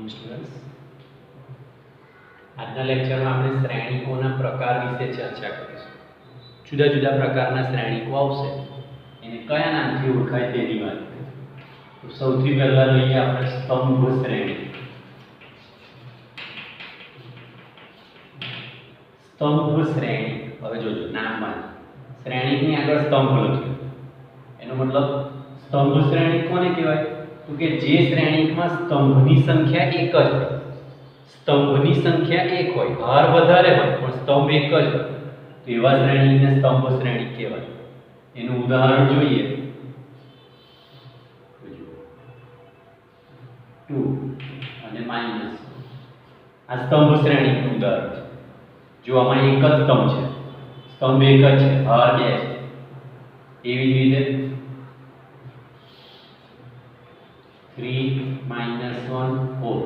Morning students, આજના લેક્ચરમાં આપણે શ્રેણીકોના પ્રકાર વિશે ચર્ચા કરીશું. જુદા જુદા પ્રકારના શ્રેણીકો આવશે, એને કયા નામથી ઓળખાય તેની વાત કરીશું. તો સૌથી પહેલા લઈએ આપણે સ્તંભ શ્રેણી. સ્તંભ શ્રેણી, હવે જોજો નામમાં શ્રેણીની આગળ સ્તંભ લખ્યું, એનો મતલબ સ્તંભ શ્રેણી કોને કહેવાય? તો કે જે શ્રેણીમાં સ્તંભની સંખ્યા એક જ હોય, સ્તંભની સંખ્યા એક હોય, હાર વધારે હોય પણ સ્તંભ એક જ હોય, તો એવા શ્રેણીને સ્તંભ શ્રેણી કહેવાય. એનું ઉદાહરણ જોઈએ. 2 અને માઈનસ, આ સ્તંભ શ્રેણીનું ઉદાહરણ છે. જો આમાં એક જ સ્તંભ છે, સ્તંભ એક જ છે, હાર બે છે. એવી જ રીતે 3 - 1 4,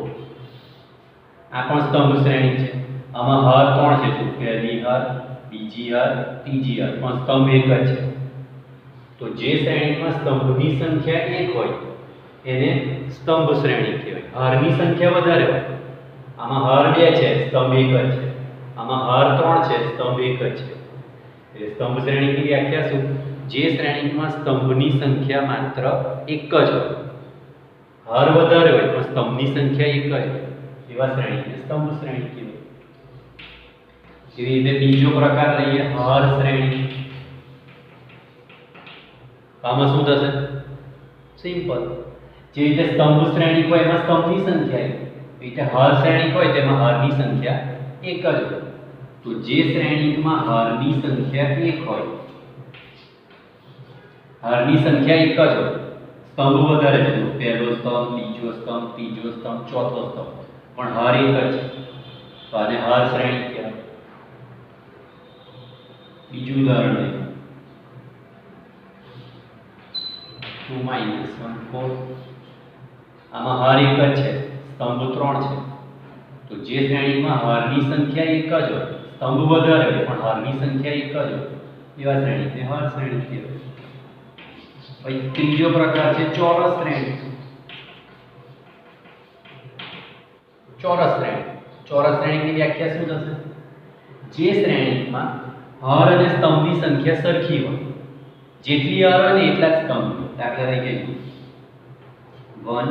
આ પણ સ્તંભ શ્રેણી છે. આમાં હાર કોણ છે? તો પહેલી હાર, બીજી હાર, ત્રીજી હાર, પણ સ્તંભ એક જ છે. તો જે શ્રેણીમાં સ્તંભની સંખ્યા એક હોય એને સ્તંભ શ્રેણી કહેવાય. હારની સંખ્યા વધારે હોય, આમાં હાર બે છે, સ્તંભ એક જ છે. આમાં હાર 3 છે, સ્તંભ એક જ છે. એટલે સ્તંભ શ્રેણીની વ્યાખ્યા શું? જે શ્રેણીમાં સ્તંભની સંખ્યા માત્ર એક જ હોય, હાર વધારે હોય પણ સ્તંભની સંખ્યા એક જ હોય, એવા શ્રેણીને સ્તંભ શ્રેણી કહેવાય. એવી રીતે બીજો પ્રકાર લઈએ, હાર શ્રેણી. આમાં શું થશે? સિમ્પલ. જે રીતે સ્તંભ શ્રેણી હોય એમાં સ્તંભની સંખ્યા એક, રીતે હાર શ્રેણી હોય તેમાં હારની સંખ્યા એક જ હોય. તો જે શ્રેણીમાં હારની સંખ્યા એક હોય, હારની સંખ્યા એક જ હોય, સ્તંભ વધારે છે, પહેલો સ્તંભ, બીજો સ્તંભ, ત્રીજો સ્તંભ, ચોથો સ્તંભ, પણ હાર એક જ છે, તો આને હાર શ્રેણી કહેવાય. બીજું ઉદાહરણ લઈએ, 2 - 1 4, આમાં હાર એક જ છે, સ્તંભ 3 છે. તો જે શ્રેણીમાં હારની સંખ્યા એક જ હોય, સ્તંભ વધારે હોય પણ હારની સંખ્યા એક જ હોય, એવા શ્રેણીને હાર શ્રેણી કહેવાય. પછી ત્રીજો પ્રકાર છે ચોરસ શ્રેણી. ચોરસ શ્રેણી, ચોરસ શ્રેણીની વ્યાખ્યા શું થશે? જે શ્રેણીમાં હાર અને સ્તંભની સંખ્યા સરખી હોય, જેટલી હાર હોય ને એટલા જ સ્તંભ. દાખલા તરીકે 1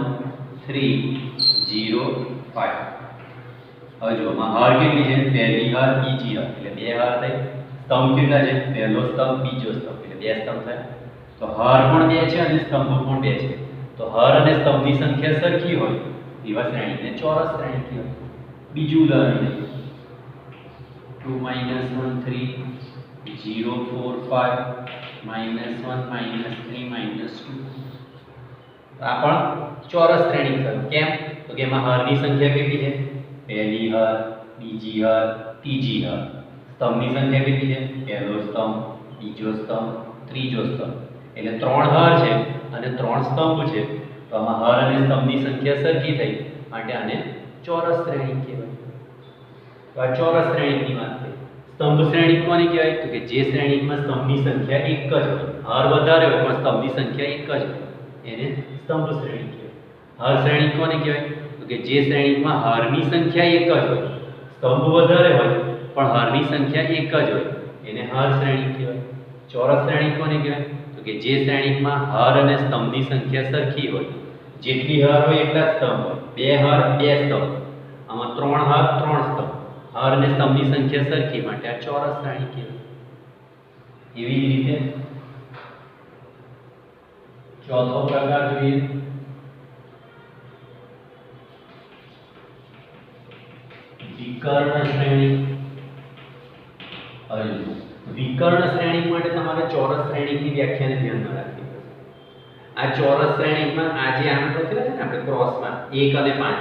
3 0 5. હવે જો આમાં હાર કેટલી છે? પહેલી હાર, બીજી હાર, એટલે બે હાર થઈ. સ્તંભ કેટલા છે? પહેલો સ્તંભ, બીજો સ્તંભ, એટલે બે સ્તંભ થયા. તો હાર પણ બે છે અને સ્તંભ પણ બે છે. તો હાર અને સ્તંભની સંખ્યા સરખી હોય એવા શ્રેણીને ચોરસ શ્રેણી કહેવાય. બીજું ઉદાહરણ લઈએ, 2 - 1 3 0 4 5 -1 -3 -2. આ પણ ચોરસ શ્રેણી થયું. કેમ? તો કે એમાં હારની સંખ્યા કેટલી છે? પહેલી હાર, બીજી હાર, ત્રીજી હાર. સ્તંભની સંખ્યા કેટલી છે? પહેલો સ્તંભ, બીજો સ્તંભ, ત્રીજો સ્તંભ. એટલે 3 હાર છે અને 3 સ્તંભ છે. તો આમાં હાર અને સ્તંભની સંખ્યા સરખી થઈ, માટે આને ચોરસ શ્રેણી કહેવાય. તો આ ચોરસ શ્રેણીની વાત થઈ. સ્તંભ શ્રેણી કોને કહેવાય? તો કે જે શ્રેણીમાં સ્તંભની સંખ્યા એક જ હોય, હાર વધારે હોય પણ સ્તંભની સંખ્યા એક જ હોય, એને સ્તંભ શ્રેણી કહેવાય. હાર શ્રેણી કોને કહેવાય? તો કે જે શ્રેણીમાં હારની સંખ્યા એક જ હોય, સ્તંભ વધારે હોય પણ હારની સંખ્યા એક જ હોય, એને હાર શ્રેણી કહેવાય. ચોરસ શ્રેણી કોને કહેવાય? તો કે જે શ્રેણીમાં હાર અને સ્તંભની સંખ્યા સરખી હોય, જેટલી હાર હોય એટલા જ સ્તંભ હોય, બે હાર બે સ્તંભ, આમાં 3 હાર 3 સ્તંભ, હાર અને સ્તંભની સંખ્યા સરખી, માટે આ ચોરસ શ્રેણી કહેવાય. એવી જ રીતે ચોથો પ્રકાર જોઈએ, વિકર્ણ શ્રેણી. હવે વિકર્ણ શ્રેણી માટે તમારે ચોરસ શ્રેણીની વ્યાખ્યાને ધ્યાનમાં રાખવી પડશે. આ ચોરસ શ્રેણીમાં આ જે આંકડો છે ને આપણે ક્રોસમાં 1 અને 5,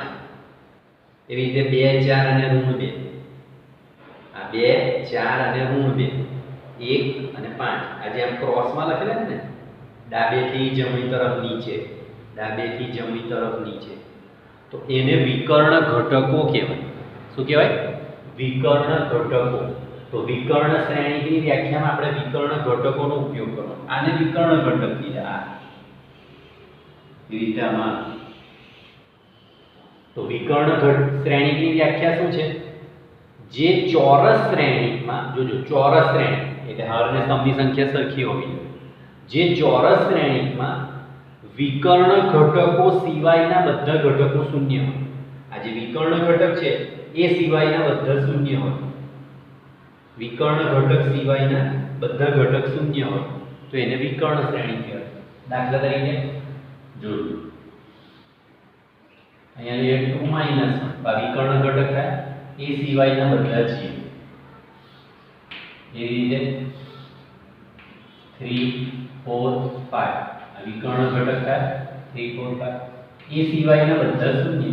એવી રીતે 2 4 અને ઋણ 2, આ 2 4 અને ઋણ 2, 1 અને 5, આ જે આમ ક્રોસમાં લખેલા છે ને, ડાબેથી જમણી તરફ નીચે, ડાબેથી જમણી તરફ નીચે, તો એને વિકર્ણ ઘટકો કહેવાય. શું કહેવાય? વિકર્ણ ઘટકો. તો વિકર્ણ શ્રેણીની વ્યાખ્યામાં આપણે વિકર્ણ ઘટકોનો ઉપયોગ કરવાનો. આને વિકર્ણ ઘટક કીધા. એવી રીતે આમાં તો વિકર્ણ શ્રેણિકની વ્યાખ્યા શું છે? જે ચોરસ શ્રેણિકમાં, જોજો ચોરસ શ્રેણિક એટલે હર અને સ્તંભની સંખ્યા સરખી હોવી જોઈએ. જે ચોરસ શ્રેણિકમાં વિકર્ણ ઘટકો સિવાયના બધા ઘટકો શૂન્ય હોય. આ જે વિકર્ણ ઘટક છે એ સિવાયના બધા શૂન્ય હોય. વિકર્ણ ઘટક સિવાયના બધા ઘટક શૂન્ય હોય તો એને વિકર્ણ શ્રેણી કહેવાય. દાખલા તરીકે જોજો, અહીંયા 2 - 1 આ વિકર્ણ ઘટક થાય એ સિવાયના બધા જીવ. એ રીતે 3 4 5 આ વિકર્ણ ઘટક થાય 3 4 5 એ સિવાયના બધા શૂન્ય.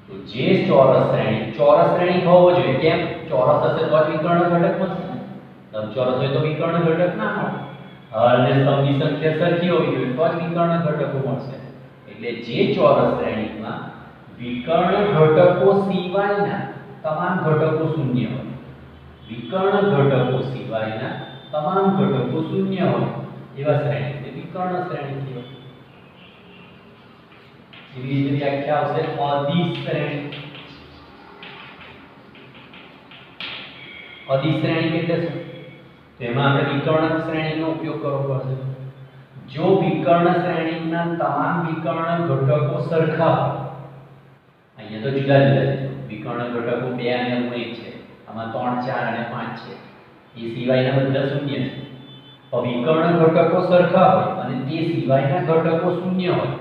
તો જે ચોરસ શ્રેણી હોવો જોઈએ. કેમ? ચોરસ હશે તો જ વિકર્ણ ઘટક મળશે. લંબચોરસ હોય તો વિકર્ણ ઘટક ના મળે. હર અને સ્તંભની સંખ્યા સરખી હોવી જોઈએ તો જ વિકર્ણ ઘટકો મળશે. એટલે જે ચોરસ શ્રેણીમાં વિકર્ણ ઘટકો સિવાયના તમામ ઘટકો શૂન્ય હોય, વિકર્ણ ઘટકો સિવાયના તમામ ઘટકો શૂન્ય હોય એવા શ્રેણીને વિકર્ણ શ્રેણી કહેવાય. એવી રીતે વ્યાખ્યા આવશે અધિશ્રેણી. અધિશ્રેણી એટલે શું? તેમાં આપણે વિકર્ણ શ્રેણીનો ઉપયોગ કરવો પડશે. જો વિકર્ણ શ્રેણીના તમામ વિકર્ણ ઘટકો સરખા હોય, અહીંયા તો જુદા જુદા છે. વિકર્ણ ઘટકો 2 અને 1 છે, આમાં 3 4 અને 5 છે, એ સિવાયના બધા શૂન્ય છે. તો વિકર્ણ ઘટકો સરખા હોય અને તે સિવાયના ઘટકો શૂન્ય હોય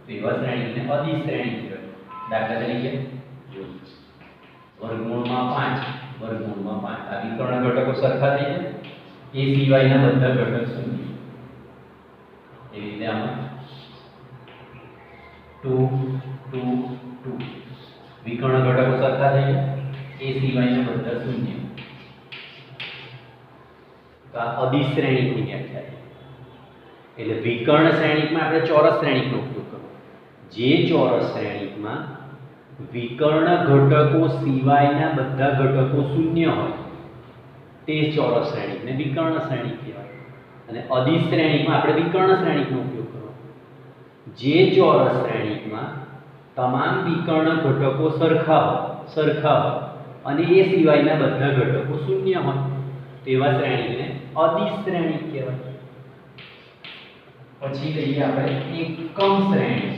તો એવા શ્રેણીને અધિશ્રેણી કહેવાય. દાખલા તરીકે જો વર્ગમૂળમાં 5 વર્ગમૂળમાં 5 આ વિકર્ણ ઘટકો સરખા થઈ જાય, એ સિવાયના બધા ઘટક શૂન્ય. એવી રીતે આમાં 2 2 2 વિકર્ણ ઘટકો સરખા થઈ જાય, એ સિવાયના બધા શૂન્ય. તો આ અધિશ્રેણીની વ્યાખ્યા છે. એટલે વિકર્ણ શ્રેણીકમાં આપણે ચોરસ શ્રેણીકનો ઉપયોગ કરવો. જે ચોરસ શ્રેણીકમાં વિકર્ણ ઘટકો સિવાયના બધા ઘટકો શૂન્ય હોય તે ચોરસ શ્રેણીકને વિકર્ણ શ્રેણી કહેવાય. અને અધિશ્રેણીકમાં આપણે વિકર્ણ શ્રેણીકનો ઉપયોગ કરવો. જે ચોરસ શ્રેણીકમાં તમામ વિકર્ણ ઘટકો સરખા હોય અને એ સિવાયના બધા ઘટકો શૂન્ય હોય તેવા શ્રેણીને અધિશ્રેણી કહેવાય. પછી લઈએ આપણે એકમ શ્રેણી.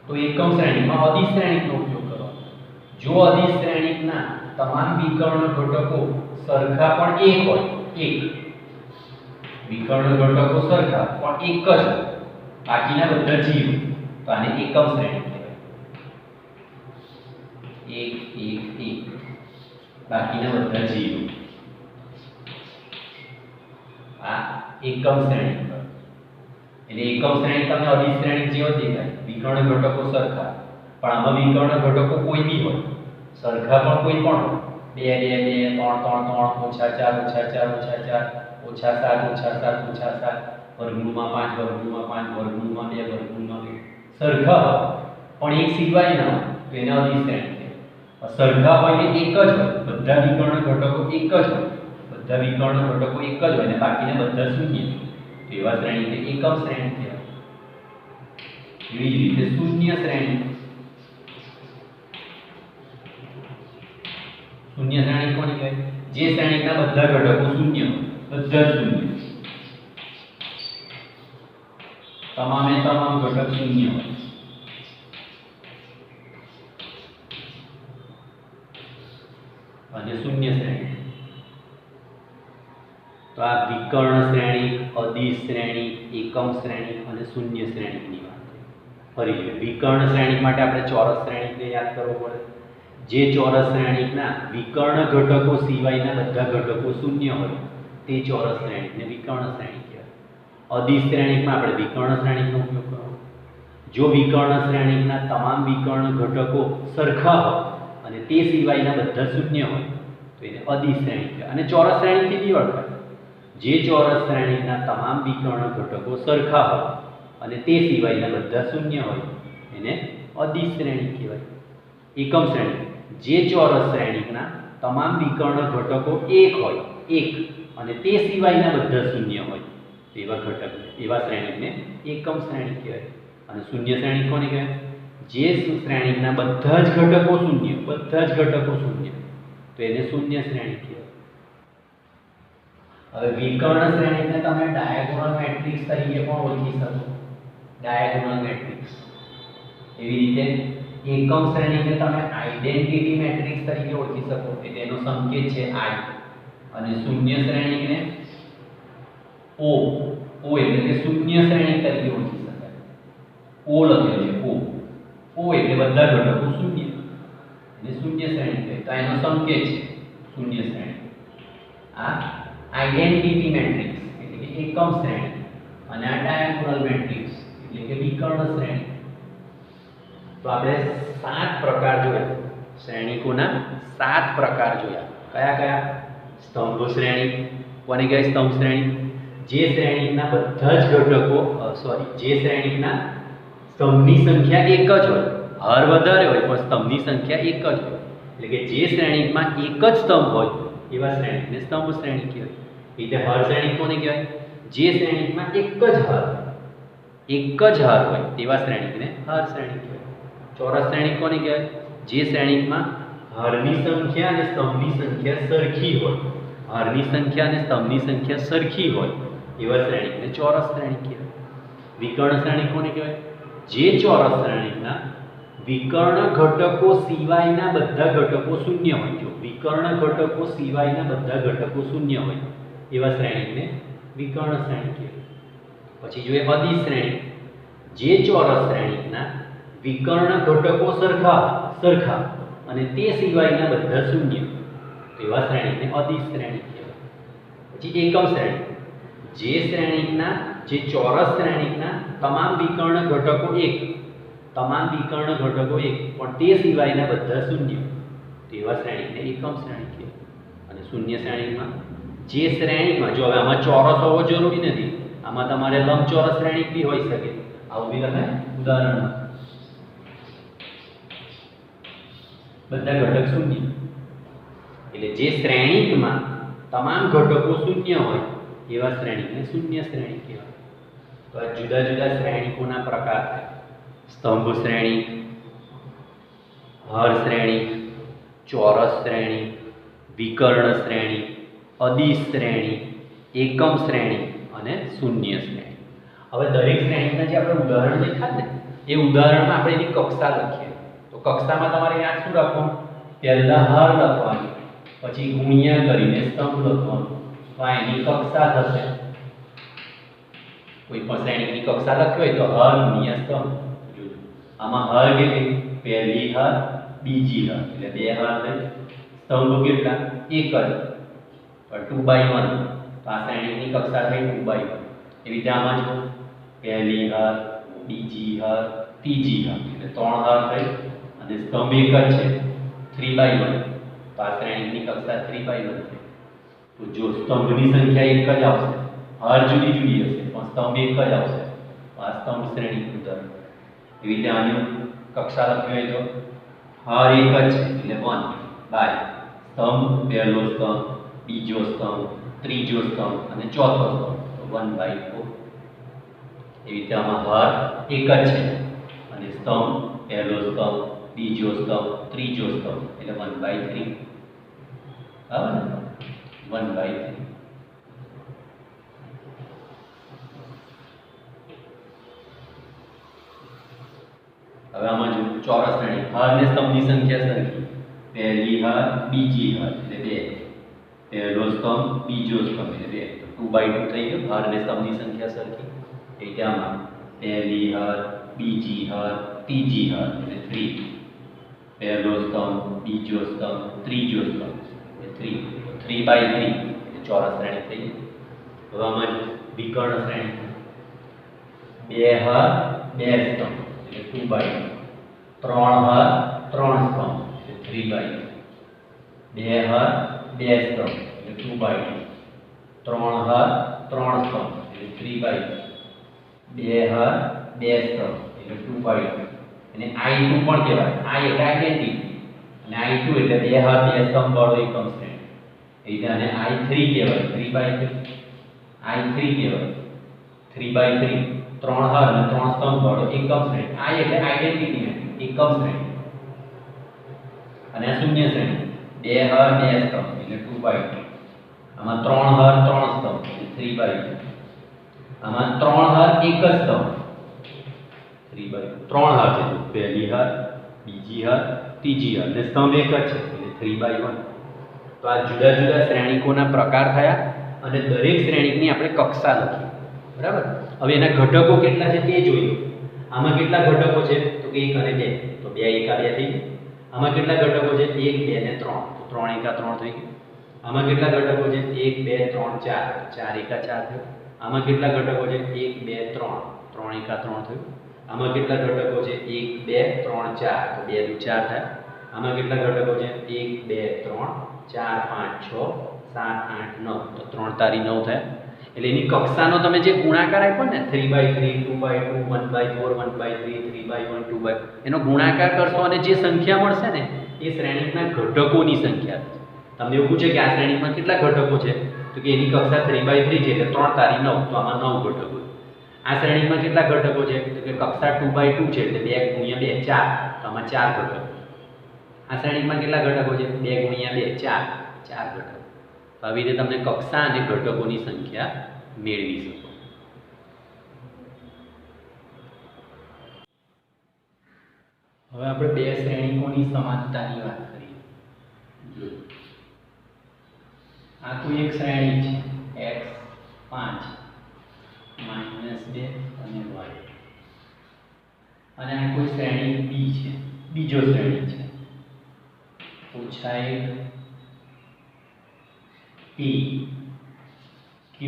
તો એકમ શ્રેણીમાં અધિશ્રેણીનો ઉપયોગ કરો. જો અધિશ્રેણીના તમામ વિકર્ણ ઘટકો સરખા પણ એક હોય, એક વિકર્ણ ઘટકો સરખા પણ એક જ હોય, બાકીના બધા જીવ, તો આને એકમ શ્રેણી કહેવાય. 1 1 1 બાકીના બધા જીવ, આ એકમ શ્રેણી. એટલે એકમ શ્રેણી તમને અધિશ્રેણી જેવો દેખાય. વિકર્ણ ઘટકો સરખા પણ આમાં વિકર્ણ ઘટકો કોઈ બી હોય, સરખા પણ કોઈ પણ હોય, 2 2 2 3 3 3 -4 -4 -4 -4 -7 -7 વર્ગમૂળમાં 5 વર્ગમૂળમાં 5 વર્ગમૂળમાં 2 વર્ગમૂળમાં 2 સરખા હોય પણ એક સિવાય ના હોય તો એને અધિશ્રેણી કહેવાય. સરખા હોય ને એક જ હોય, બધા વિકર્ણ ઘટકો એક જ હોય, બધા વિકર્ણ ઘટકો એક જ હોય ને બાકીના બધા શૂન્ય, તો એવા શ્રેણીને એકમ શ્રેણી કહેવાય. એવી જ રીતે શૂન્ય શ્રેણી. શૂન્ય શ્રેણી કોને કહેવાય? જે શ્રેણીના બધા ઘટકો શૂન્ય હોય, બધા શૂન્ય, તમામે તમામ ઘટક શૂન્ય હોય. અને શૂન્ય શ્રેણી. તો આ વિકર્ણ શ્રેણી, અધિશ્રેણી, એકમ શ્રેણી અને શૂન્ય શ્રેણીની વાત. ફરી જોઈએ, વિકર્ણ શ્રેણી માટે આપણે ચોરસ શ્રેણીને યાદ કરવો પડે. જે ચોરસ શ્રેણીના વિકર્ણ ઘટકો સિવાયના બધા ઘટકો શૂન્ય હોય તે ચોરસ શ્રેણીને વિકર્ણ શ્રેણી કહેવાય. અધિશ્રેણીમાં આપણે વિકર્ણ શ્રેણીનો ઉપયોગ કરવો. જો વિકર્ણ શ્રેણીના તમામ વિકર્ણ ઘટકો સરખા હોય અને તે સિવાયના બધા શૂન્ય હોય તો એને અધિશ્રેણી કહેવાય. અને ચોરસ શ્રેણીથી બી ઓળખાય. જે ચોરસ શ્રેણીના તમામ વિકર્ણ ઘટકો સરખા હોય અને તે સિવાયના બધા શૂન્ય હોય એને અધિશ્રેણી કહેવાય. એકમ શ્રેણી. જે ચોરસ શ્રેણીના તમામ વિકર્ણ ઘટકો એક હોય, એક, અને તે સિવાયના બધા શૂન્ય હોય એવા ઘટક એવા શ્રેણીકને એકમ શ્રેણીક કહેવાય. અને શૂન્ય શ્રેણીક કોને કહેવાય? જે શ્રેણીકના બધા જ ઘટકો શૂન્ય, તો એને શૂન્ય શ્રેણીક કહેવાય. હવે વિકર્ણ શ્રેણીકને તમે ડાયાગોનલ મેટ્રિક્સ તરીકે પણ ઓળખી શકો. Diagonal matrix. એવી રીતે એકમ શ્રેણીકને તમે આઇડેન્ટિટી મેટ્રિક્સ તરીકે ઓળખી શકો. એટલે એનો સંકેત છે I. અને શૂન્ય શ્રેણીકને O એટલે કે શૂન્ય શ્રેણીક તરીકે ઓળખી શકાય. O લખેલું છે O એટલે બધા ઘટકો શૂન્ય, એટલે શૂન્ય શ્રેણીક કહેવાય. તો એનો સંકેત છે શૂન્ય શ્રેણીક. આ આઇડેન્ટિટી મેટ્રિક્સ એટલે કે એકમ શ્રેણીક, અને આ ડાયાગોનલ મેટ્રિક્સ એટલે કે વિકર્ણ શ્રેણીક. તો આપણે 7 પ્રકાર જોયા. શ્રેણીકોના 7 પ્રકાર જોયા. કયા? સ્તંભ શ્રેણીક. કોને કહેવાય સ્તંભ શ્રેણીક? જે શ્રેણીકના બધા જ ઘટકો જે શ્રેણીકના સ્તંભની સંખ્યા એક જ હોય. હર વધારે હોય પણ સ્તંભની સંખ્યા એક જ હોય. એટલે કે જે શ્રેણીકમાં એક જ સ્તંભ હોય એવા શ્રેણીકને સ્તંભ શ્રેણીક કહેવાય. એટલે હર શ્રેણીક કોને કહેવાય? જે શ્રેણીકમાં એક જ હર હોય તેવા શ્રેણીકને હર શ્રેણીક કહેવાય. ચોરસ શ્રેણીક કોને કહેવાય? જે શ્રેણીકમાં હરની સંખ્યા અને સ્તંભની સંખ્યા સરખી હોય. હરની સંખ્યા અને સ્તંભની સંખ્યા સરખી હોય એવા શ્રેણીકને ચોરસ શ્રેણીક કહેવાય. વિકર્ણ શ્રેણીક કોને કહેવાય? જે ચોરસ શ્રેણીકના વિકર્ણ ઘટકો સિવાયના બધા ઘટકો શૂન્ય હોય. જો વિકર્ણ ઘટકો સિવાયના બધા ઘટકો શૂન્ય હોય એવા શ્રેણીકને વિકર્ણ શ્રેણીક કહેવાય. પછી જોઈએ અદિશ શ્રેણીક. જે ચોરસ શ્રેણીકના વિકર્ણ ઘટકો સરખા અને તે સિવાયના બધા શૂન્ય, એવા શ્રેણીકને અદિશ શ્રેણીક કહેવાય. પછી એકમ શ્રેણીક. જે ચોરસ શ્રેણીકના તમામ વિકર્ણ ઘટકો એક પણ તે સિવાયના બધા શૂન્ય, તેવા શ્રેણીકને એકમ શ્રેણીક કહેવાય. અને શૂન્ય શ્રેણીકમાં જે શ્રેણીકમાં જો હવે આમાં ચોરસ હોવો જરૂરી નથી, આમાં તમારે લંબચોરસ શ્રેણીક બી હોઈ શકે. આવું બી તમે ઉદાહરણમાં બધા ઘટક શૂન્ય, એટલે જે શ્રેણીકમાં તમામ ઘટકો શૂન્ય હોય એવા શ્રેણીકને શૂન્ય શ્રેણીક કહેવાય. તો આ જુદા જુદા શ્રેણીકોના પ્રકાર થાય. સ્તંભ શ્રેણીક, હર શ્રેણીક, ચોરસ શ્રેણીક, વિકર્ણ શ્રેણીક, અદિશ શ્રેણીક, એકમ શ્રેણીક અને શૂન્ય શ્રેણીક. હવે દરેક શ્રેણીકના જે આપણે ઉદાહરણ દેખાય ને એ ઉદાહરણમાં આપણે એની કક્ષા લખીએ. તો કક્ષામાં તમારે યાદ શું રાખવાનું? પહેલા હર લખવાની, પછી ગુણ્યા કરીને સ્તંભ લખવાનું. તો આ એની કક્ષા થશે. કોઈ પણ શ્રેણીકની કક્ષા લખવી હોય તો હર ગુણ્યા સ્તંભ. જોજો આમાં હર કેટલી? પહેલી હર, બીજી હર, એટલે બે હર થઈ. સ્તંભ કેટલા? એક જ, 2/1. તો આ શ્રેણીકની કક્ષા થઈ 2/1. એવી રીતે આમાં જો પહેલી હર, બીજી હર, ત્રીજી હર, એટલે 3 હર થઈ. અને સ્તંભ એક જ છે 3/1. તો આ શ્રેણીકની કક્ષા 3/1 થઈ. તો જો સ્તંભની સંખ્યા એક જ આવશે, હર જુદી જુદી હશે પણ સ્તંભ એક જ આવશે, તો આ સ્તંભ શ્રેણીકનું ઉદાહરણ. એવી રીતે આની કક્ષા લખવી હોય તો હર એક જ છે એટલે 1/, સ્તંભ પહેલો સ્તંભ, બીજો સ્તંભ, ત્રીજો સ્તંભ અને ચોથો સ્તંભ, તો 1/4. એવી રીતે આમાં હર એક જ છે અને સ્તંભ પહેલો સ્તંભ, બીજો સ્તંભ, ત્રીજો સ્તંભ, એટલે 1/3. બરાબર ને? 1/3. હવે આમાં જો ચોરસ શ્રેણી, હર ને સ્તંભની સંખ્યા સરખી. પહેલી હર, બીજી હર એટલે 2, પહેલો સ્તંભ, બીજો સ્તંભ એટલે 2, તો 2/2 થઈ ગયો. હર ને સ્તંભની સંખ્યા સરખી. એટલે આમાં પહેલી હર, બીજી હર, ત્રીજી હર એટલે 3, પહેલો સ્તંભ, બીજો સ્તંભ, ત્રીજો સ્તંભ એટલે 3, 3/3 એટલે ચોરસ શ્રેણી થઈ ગઈ. હવે આમાં વિકર્ણ શ્રેણી, 2 હર, 2 સ્તંભ એટલે 2/2, 3 હર, 3 સ્તંભ એટલે 3/2, 2 હર, 2 સ્તંભ એટલે 2/2, 3 હર, 3 સ્તંભ એટલે 3/2, 2 હર, 2 સ્તંભ એટલે 2/2. અને I2 પણ કહેવાય. I એટલે આઇડેન્ટિટી અને I2 એટલે 2 હર, 2 સ્તંભ વાળો એકમ શ્રેણી. એટલે આને I3 કહેવાય. 3/3 I3 કહેવાય. 3/3 3 હર અને 3 સ્તંભ વાળો એકમ શ્રેણી. આ એટલે આઈડેન્ટિટી એકમ શ્રેણી. અને આ શૂન્ય શ્રેણી 2 હર 2 સ્તંભ એટલે 2/2. આમાં 3 હર 3 સ્તંભ એટલે 3/2. આમાં 3 હર એક જ સ્તંભ 3/2. 3 હર છે, પહેલી હર, બીજી હર, ત્રીજી હર, અને સ્તંભ એક જ છે એટલે 3/1. તો આ જુદા જુદા શ્રેણીકોના પ્રકાર થયા અને દરેક શ્રેણીકની આપણે કક્ષા લખી. બરાબર. હવે એના ઘટકો કેટલા છે તે જોઈએ. આમાં કેટલા ઘટકો છે તો કે 1 અને 2, તો 2 એકા 2 થઈ ગયું. આમાં કેટલા ઘટકો છે 1 2 ને 3, તો 3 એકા 3 થઈ ગયું. આમાં કેટલા ઘટકો છે 1 2 3 4, 4 એકા 4 થયું. આમાં કેટલા ઘટકો છે 1 2 3, 3 એકા 3 થયું. આમાં કેટલા ઘટકો છે 1 2 3 4, તો 2 દુ 4 થાય. આમાં કેટલા ઘટકો છે 1 2 3 4 5 6 7 8 9, તો 3 તારી 9 થાય. એટલે એની કક્ષાનો તમે જે ગુણાકાર આપ્યો ને 3/3 2/2 1/4 1/3 3/1 2/, એનો ગુણાકાર કરશો અને જે સંખ્યા મળશે ને એ શ્રેણીના ઘટકોની સંખ્યા છે. તમને એવું પૂછે કે આ શ્રેણીમાં કેટલા ઘટકો છે તો કે એની કક્ષા 3/3 છે એટલે 3 તારી 9, તો આમાં 9 ઘટકો. આ શ્રેણીમાં કેટલા ઘટકો છે તો કે કક્ષા 2/2 છે એટલે 2 × 2 4, તો આમાં 4 ઘટકો. આ શ્રેણીમાં કેટલા ઘટકો છે 2 × 2 4, 4 ઘટકો. તો આવી રીતે તમને કક્ષા અને ઘટકોની સંખ્યા મેળવી શકો. હવે આપણે બે શ્રેણીકોની સમાનતાની વાત કરીએ. આ કોઈ એક શ્રેણી છે x5 -2 અને y, અને આ કોઈ શ્રેણી b છે, બીજો શ્રેણી છે -1 p q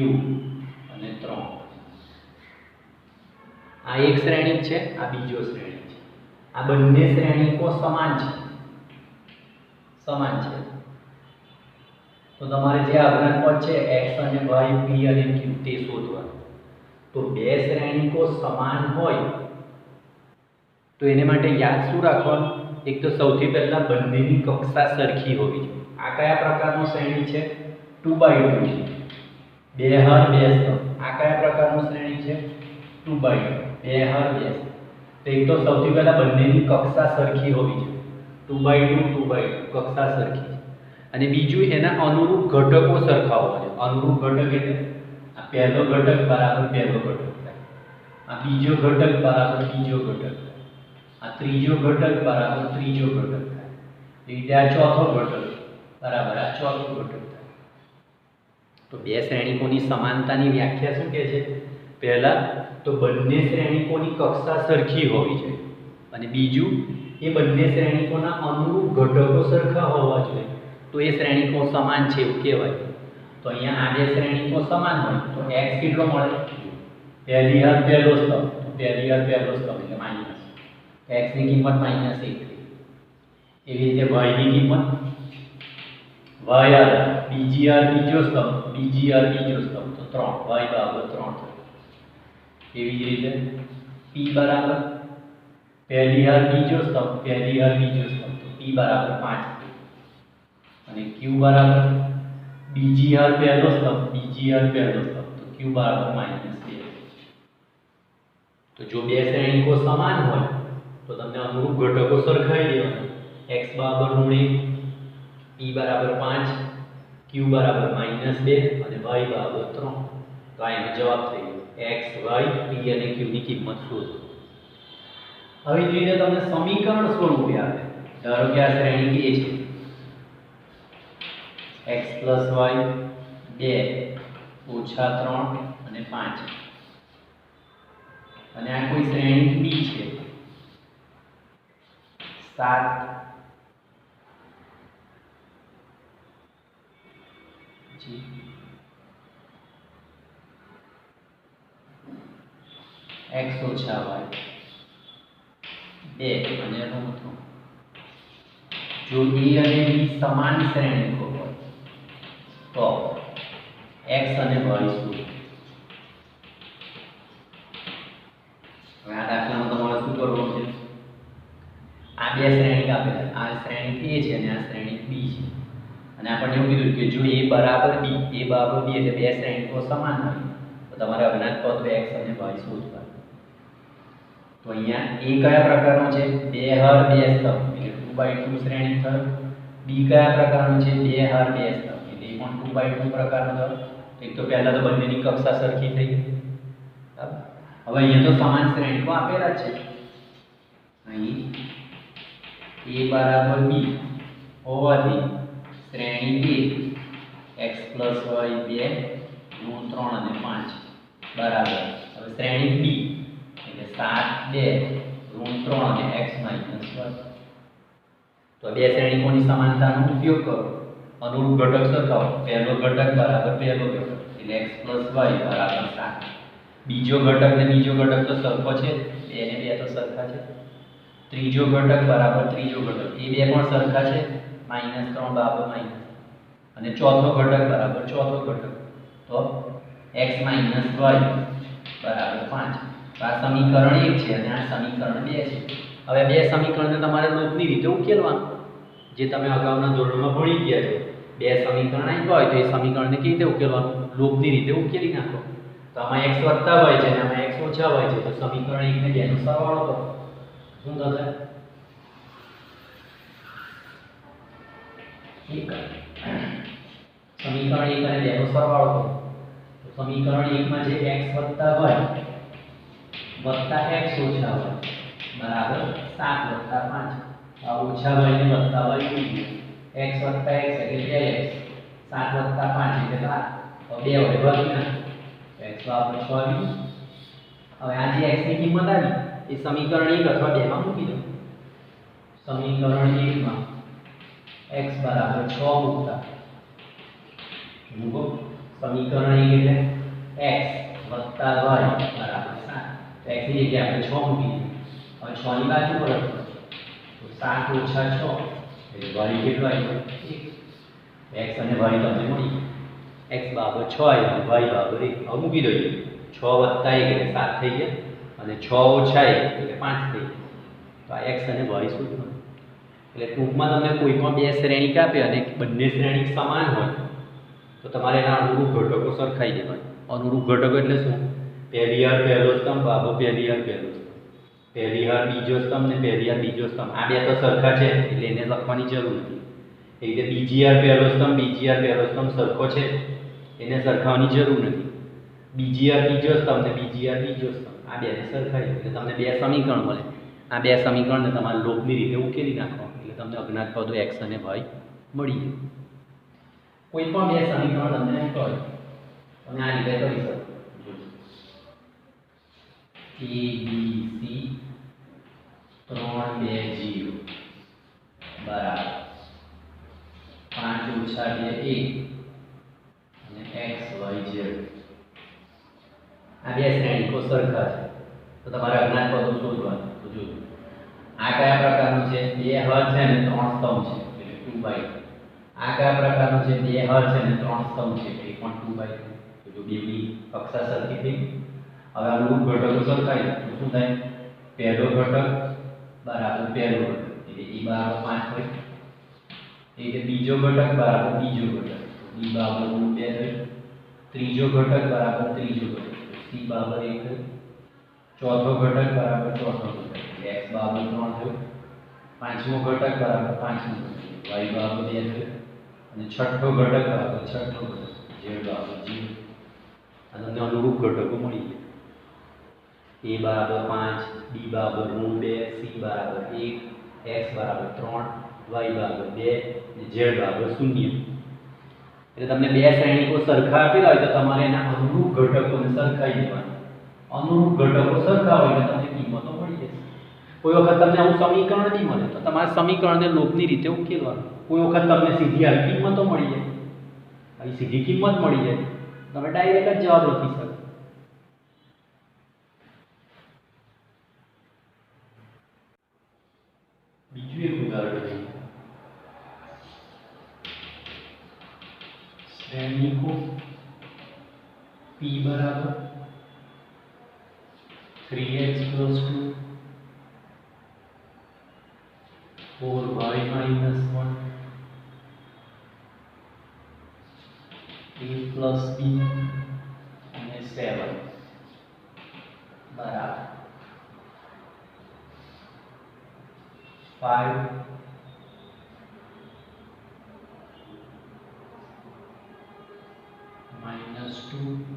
અને 3. આ એક શ્રેણી છે, આ બીજો શ્રેણી છે. આ બંને શ્રેણીકો સમાન છે, સમાન છે. તો તમારે જે અજ્ઞાત પદ છે x અને y, p અને q તે શોધવાનું. તો બે શ્રેણીકો સમાન હોય તો એને માટે યાદ શું રાખવાનું? એક તો સૌથી પહેલા બંનેની કક્ષા સરખી હોવી જોઈએ. આ કયા પ્રકારનું શ્રેણી છે? 2/2 છે, 2 હર 2 સ્તંભ. આ કયા પ્રકારનું શ્રેણી છે? 2/2, 2 હર 2 સ્તંભ. તો એક તો સૌથી પહેલા બંનેની કક્ષા સરખી હોવી જોઈએ. 2/2 2/2 કક્ષા સરખી. અને બીજું એના અનુરૂપ ઘટકો સરખા હોવા જોઈએ. અનુરૂપ ઘટક એટલે આ પહેલો ઘટક બરાબર પહેલો ઘટક થાય, આ બીજો ઘટક બરાબર બીજો ઘટક થાય, આ ત્રીજો ઘટક બરાબર ત્રીજો ઘટક થાય, એ રીતે આ ચોથો ઘટક બરાબર આ ચોથો ઘટક થાય. તો બે શ્રેણીકોની સમાનતાની વ્યાખ્યા શું કહે છે? પહેલા તો બંને શ્રેણીકોની કક્ષા સરખી હોવી જોઈએ, અને બીજું એ બંને શ્રેણીકોના અનુરૂપ ઘટકો સરખા હોવા જોઈએ. તો એ શ્રેણીકો સમાન છે એવું કહેવાય. તો અહીંયા આ બે શ્રેણીકો સમાન હોય તો x કેટલો મળે? પહેલી હર પહેલો સ્તંભ, તો પહેલી હર પહેલો સ્તંભ એટલે માઈનસ x ની કિંમત -1 થઈ. એવી રીતે y ની કિંમત y હર બીજી હર બીજો સ્તંભ, બીજી હર બીજો સ્તંભ, તો 3, y બરાબર 3 થયો. એવી જ રીતે p બરાબર પહેલી હર બીજો સ્તંભ, પહેલી હર બીજો સ્તંભ, તો p બરાબર 5. અને q બરાબર બીજી હર પહેલો સ્તંભ, બીજી હર પહેલો સ્તંભ, તો q બરાબર -2. તો જો બે શ્રેણીકો સમાન હોય તો તમને અનુરૂપ ઘટકો સરખાવી દેવાના. x બરાબર -1, p બરાબર 5, q બરાબર -2 અને y બરાબર 3. તો આ એનો જવાબ થઈ ગયો. x, y, p અને q ની કિંમત શોધો. હવે જ રીતે તમને સમીકરણ સ્વરૂપે આપે. ધારો કે આ શ્રેણી A છે, x + y 2 - 3 અને 5, અને આ કોઈ શ્રેણી B છે 7 x - y 2 અને √3. જો A અને B સમાન શ્રેણીકો હોય તો x અને y શું? હવે આ દાખલામાં તમારે શું કરવું છે? આ બે શ્રેણી આપેલા, આ શ્રેણી A છે અને આ શ્રેણી B છે. અને આપણને એવું કીધું કે જો A બરાબર B એટલે બે શ્રેણીકો સમાન હોય તો તમારે અજ્ઞાત પદ x અને y શોધવા. તો અહીંયા a કયા પ્રકારનો છે? બે હર બે સ્તંભ એટલે 2x2 શ્રેણી થયો. b કયા પ્રકારનો છે? બે હર બે સ્તંભ એટલે એ પણ 2x2 પ્રકારનો થયો. એક તો પહેલા તો બંનેની કક્ષા સરખી થઈ ગઈ. બરાબર. હવે અહીંયા તો સમાન શ્રેણીકો આપેલા જ છે. અહીં a બરાબર b હોવાથી શ્રેણી a x y 2 ઋણ 3 અને 5 બરાબર. હવે શ્રેણી b એટલે 7 2 ઋણ 3 અને x માઈનસ 1. તો બે શ્રેણીકોની સમાનતાનો ઉપયોગ કરો. અનુરૂપ ઘટક સરખાવો. પહેલો ઘટક બરાબર પહેલો ઘટક એટલે x y બરાબર 7. બીજો ઘટક ને બીજો ઘટક તો સરખો છે, બે ને બે તો સરખા છે. ત્રીજો ઘટક બરાબર ત્રીજો ઘટક એ બે પણ સરખા છે, -3 બરાબર માઈનસ. અને ચોથો ઘટક બરાબર ચોથો ઘટક તો x y બરાબર 5. તો આ સમીકરણ 1 છે અને આ સમીકરણ 2 છે. હવે બે સમીકરણને તમારે લોભની રીતે ઉકેલવાનું, જે તમે અગાઉના ધોરણમાં ભણી ગયા છો. બે સમીકરણ આપ્યા હોય તો એ સમીકરણને કેવી રીતે ઉકેલવાનું? લોભની રીતે ઉકેલી નાખો. તો આમાં x વધતા હોય છે અને આમાં x ઓછા હોય છે, તો સમીકરણ 1 ને 2 નો સરવાળો કરો. શું થશે? સમીકરણ 1 અને 2 નો સરવાળો કરો. તો સમીકરણ 1 માં જે x વધતા હોય વત્તા x ઓછા હોય બરાબર 7 વત્તા 5. આ ઓછા હોય ને વત્તા હોય x વત્તા x એટલે 2x, 7 વત્તા 5 એટલે 12. તો 2 વડે ભાગી નાખો. x બરાબર 26. હવે આ જે x ની કિંમત આવી એ સમીકરણ 1 અથવા 2 માં મૂકી દો. સમીકરણ 1 માં x બરાબર 6 મૂકતા મૂકો. સમીકરણ 1 એટલે x વત્તા y બરાબર 7. તો x ની જગ્યાએ આપણે 6 મૂકી દઈએ. હવે 6 ની બાજુ પર લખો તો 7 ઓછા 6 એટલે y કેટલો આવ્યો? 1. x અને y તમને મળી. x બરાબર 6 આવ્યો, y બરાબર 1. હવે મૂકી દઈએ. 6 વત્તા 1 એટલે 7 થઈ ગયા અને 6 ઓછા 1 એટલે 5 થઈ ગયા. તો આ x અને y શોધવાનું. એટલે ટૂંકમાં તમને કોઈ પણ બે શ્રેણી કાપે અને બંને શ્રેણી સમાન હોય તો તમારે એના અનુરૂપ ઘટકો સરખાઈ દેવાના. અનુરૂપ ઘટકો એટલે શું? પહેલી હાર પહેલો સ્તંભ બાબો પહેલી હાર પહેલો સ્તંભ, પહેલી હાર બીજો સ્તંભ ને પહેલી હાર બીજો સ્તંભ. આ બે તો સરખા છે એટલે એને લખવાની જરૂર નથી. એ રીતે બીજી હાર પહેલો સ્તંભ બીજી હાર પહેલો સ્તંભ સરખો છે એને સરખાવવાની જરૂર નથી. બીજી હાર બીજો સ્તંભ ને બીજી હાર બીજો સ્તંભ આ બેને સરખાઈ એટલે તમને બે સમીકરણ મળે. આ બે સમીકરણને તમારે લોભની રીતે ઉકેલી નાખો એટલે તમને અજ્ઞાત પદો x અને y મળી જાય. કોઈ પણ બે સમીકરણ તમને કહો તમે આ રીતે કરી શકો. a b c 3 2 0 બરાબર 5 ઓછા 2 1 અને x y z. આ બે શ્રેણીકો સરખા છે તો તમારે અજ્ઞાત પદો શોધવાનું. તો જો આ કયા પ્રકારનું છે? બે હર છે અને 3 સ્તંભ છે એટલે 2/2. આ કયા પ્રકારનું છે? બે હર છે અને 3 સ્તંભ છે એટલે પણ 2/2. તો જો બેની કક્ષા સરખી થઈ. હવે અનુરૂપ ઘટકો સરખાઈ તો શું થાય? પહેલો ઘટક બરાબર પહેલો ઘટક એટલે e બરાબર 5 હોય. એ રીતે બીજો ઘટક બરાબર બીજો ઘટક b બરાબર 2 થાય. ત્રીજો ઘટક બરાબર ત્રીજો ઘટક c બરાબર 1 થાય. ચોથો ઘટક બરાબર ચોથો ઘટક એટલે x બરાબર 3 થયો. પાંચમો ઘટક બરાબર પાંચમો ઘટક y બરાબર 2 થયો. અને છઠ્ઠો ઘટક બરાબર છઠ્ઠો ઘટક z બરાબર 0. આ તમને અનુરૂપ ઘટકો મળી ગયા. a બરાબર 5, b બરાબર 2, c બરાબર 1, x બરાબર 3, y બરાબર 2 અને z બરાબર 0. એટલે તમને બે શ્રેણીકો સરખા આપેલા હોય તો તમારે એના અનુરૂપ ઘટકોને સરખાઈ દેવાના. અનુરૂપ ઘટકો સરખા હોય એટલે તમને કિંમતો મળી જશે. કોઈ વખત તમને આવું સમીકરણ નહીં મળે તો તમારે સમીકરણને લોભની રીતે ઉકેલવાનું. કોઈ વખત તમને સીધી આવી કિંમતો મળી જાય, આવી સીધી કિંમત મળી જાય તમે ડાયરેક્ટ જ જવાબ લખી શકો. બીજું એક ઉદાહરણ શ્રેણીકો p બરાબર 3x + 2 4y - 1 a + b અને c 7 બરાબર 5 -2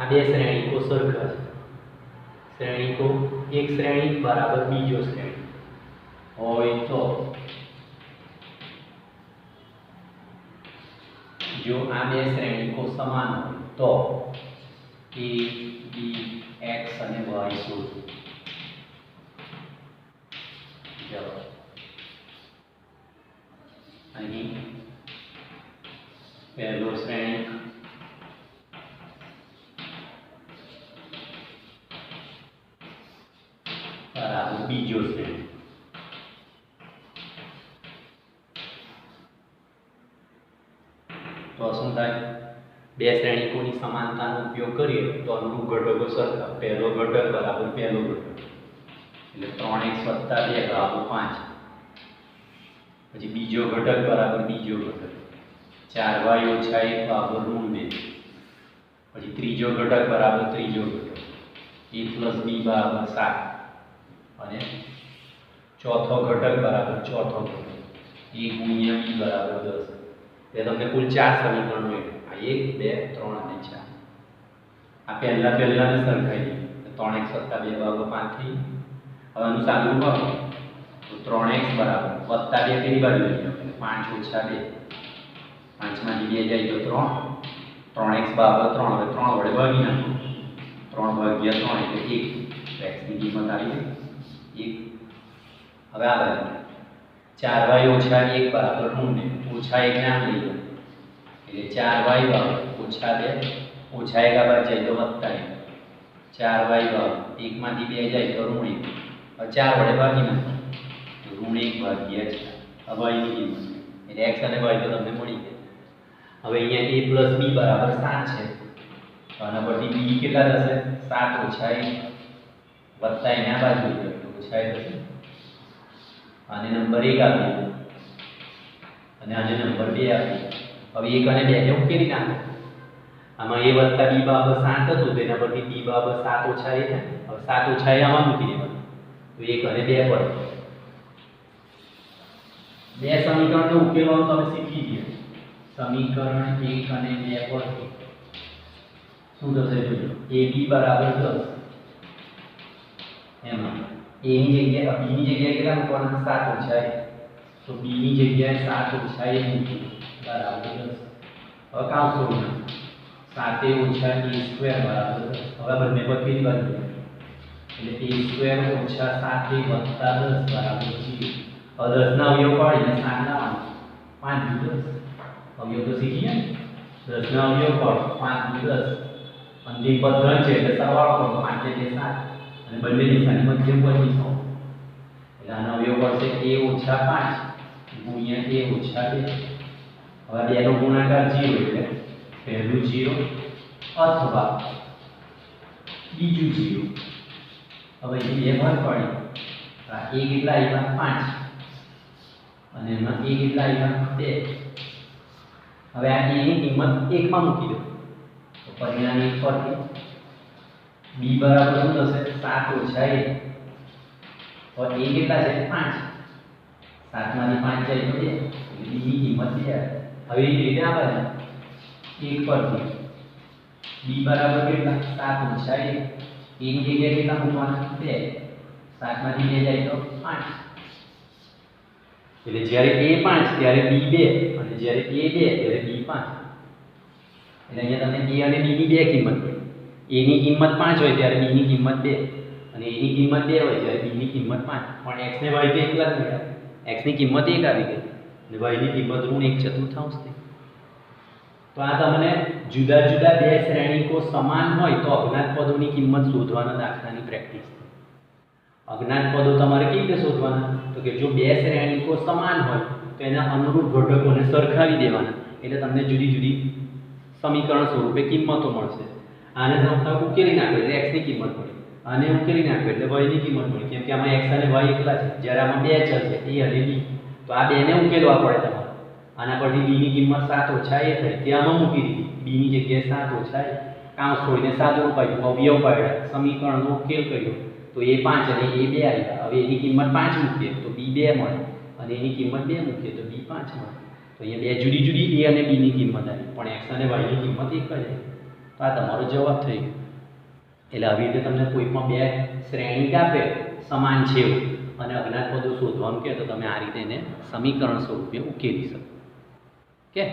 આ બે શ્રેણીકો સરખા છે શ્રેણીકો એક શ્રેણી બરાબર બીજો શ્રેણી હોય તો જો આ બે શ્રેણીકો સમાન હોય તો a b x અને y શોધો ચલો અહીં પહેલો શ્રેણીક બરાબર બીજો શ્રેણીક તો શું થાય બે શ્રેણીકોની સમાનતાનો ઉપયોગ કરીએ તો અનુરૂપ ઘટકો સરખા પહેલો ઘટક બરાબર પહેલો ઘટક એટલે 3x + 2 બરાબર 5 પછી બીજો ઘટક બરાબર બીજો ઘટક 4y - 1 બરાબર -2 પછી ત્રીજો ઘટક બરાબર ત્રીજો ઘટક a + b બરાબર 7 અને ચોથો ઘટક બરાબર ચોથો ઘટક a × b બરાબર 10 એ તમને કુલ 4 સમીકરણો મળ્યા આ 1 2 3 અને 4 આ પહેલાને સરખાઈ દઈએ 3x + 2 બરાબર 5 થઈ હવે આનું સાદું કરો તો 3x બરાબર +2 કેની બાજુ લઈ જાઓ એટલે 5 - 2 5 માંથી 2 જાય તો 3 3x બરાબર 3 હવે 3 વડે ભાગી નાખો 3 ભાગ્યા 3 એટલે 1 x ની કિંમત આવી ગઈ 1 હવે આ બાજુ 4y - 1 બરાબર 0 -1 ને આમ લઈ લો એટલે 4y બરાબર -2 -1 આ બાજુ જાય તો +1 4y બરાબર 1 માંથી 2 જાય તો -1 હવે 4 વડે ભાગી નાખો તો -1 ભાગ્યા 4 હવે y ની કિંમત એટલે x અને y તો તમને મળી ગયા હવે અહીંયા a + b બરાબર 7 છે તો આના પરથી b કેટલા થશે 7 - 1 વત્તા એના બાજુ લઈ તો ઓછા થશે આને નંબર 1 આપી અને આને નંબર 2 આપી હવે 1 અને 2 ને ઉકેલી નાખો આમાં a + b બરાબર 7 હતું તેના પરથી b બરાબર 7 - 1 થાય હવે 7 - 1 આમાં મૂકી દેવાનું તો 1 અને 2 પડે બે સમીકરણને ઉકેલવાનું તમે શીખી ગયા સમીકરણ 1 અને 2 પરથી શું થશે જોજો ab બરાબર 10 એમાં a ની જગ્યાએ b ની જગ્યાએ કેટલા મૂકવાના 7 - 1 તો b ની જગ્યાએ 7 - 1 મૂકી બરાબર 10 હવે કામ સોડવું 7 - a² બરાબર 10 હવે બંને પર કેવી બાજુ એટલે a² - 7a + 10 બરાબર 0 હવે 10 ના અવયવ પાડીને 7 ના 5 × 10 અવયવ તો શીખી ગયા 10 ના અવયવ પાડો 5 × 10 અંતિમ પદ ધન છે એટલે સરવાળો કરો 5 × 2 = 7 અને બંને નિશાની મધ્યમ પદ ની એટલે આનો અવયવ પડશે a - 5 × a - 2 હવે 2 નો ગુણાકાર 0 એટલે પહેલું 0 અથવા બીજું 0 હવે જે બે ભાગ પડે આ a કેટલા આવ્યા 5 અને એમાં a કેટલા આવ્યા 2 હવે આ a ની કિંમત 1 માં મૂકી દો તો પરિણામ 1 પરથી b બરાબર શું થશે 7 - 1 તો a કેટલા છે 5 7 માંથી 5 જાય તો 2 એટલે b ની કિંમત 2 હવે એ રીતે આ બાજુ 1 પરથી b બરાબર કેટલા 7 - 1 a ની જગ્યાએ કેટલા મૂકવાના 2 7 માંથી 2 જાય તો 5 એટલે જ્યારે a 5 ત્યારે b 2 અને જ્યારે a 2 ત્યારે b 5 એટલે અહીંયા તમને a અને b ની બે કિંમત મળે a ની કિંમત 5 હોય ત્યારે b ની કિંમત 2 અને a ની કિંમત 2 હોય ત્યારે b ની કિંમત 5 પણ x ને y તો એકલા જ મળ્યા x ની કિંમત 1 આવી ગઈ અને y ની કિંમત ઋણ 1/4 તો આ તમને જુદા જુદા બે શ્રેણીકો સમાન હોય તો અજ્ઞાત પદોની કિંમત શોધવાના દાખલાની પ્રેક્ટિસ અજ્ઞાત પદો તમારે કેવી રીતે શોધવાના તો કે જો બે શ્રેણીકો સમાન હોય તો એના અનુરૂપ ઘટકોને સરખાવી દેવાના એટલે તમને જુદી જુદી સમીકરણ સ્વરૂપે કિંમતો મળશે. આને તમે ઉકેલી નાખો એટલે x ની કિંમત મળી, આને ઉકેલી નાખો એટલે y ની કિંમત મળી, કેમ કે આમાં x અને y એકલા છે, જ્યારે આમાં બે ચલ છે a અને b, તો આ બેને ઉકેલવા પડે તમારે. આના પરથી b ની કિંમત 7 ઓછા a થઈ, ત્યાંમાં મૂકી દીધી, b ની જગ્યાએ 7 ઓછા a, કાંસ છોડીને સાદું રૂપાયું, અવયવ પાડ્યા, સમીકરણનો ઉકેલ કર્યો, તો a 5 અને a 2 આવ્યા. હવે એની કિંમત 5 મૂકીએ તો b 2 મળે, અને એની કિંમત 2 મૂકીએ તો b 5 મળે. તો અહીંયા બે જુદી જુદી a અને b ની કિંમત આવી, પણ x અને y ની કિંમત એક જ આવી. તો આ તમારો જવાબ થઈ ગયો. એટલે આવી રીતે તમને કોઈ પણ બે શ્રેણી આપે સમાન છે એવું, અને અજ્ઞાત પદો શોધવાનું કહે તો તમે આ રીતે એને સમીકરણ સ્વરૂપે ઉકેલી શકો. ઓકે.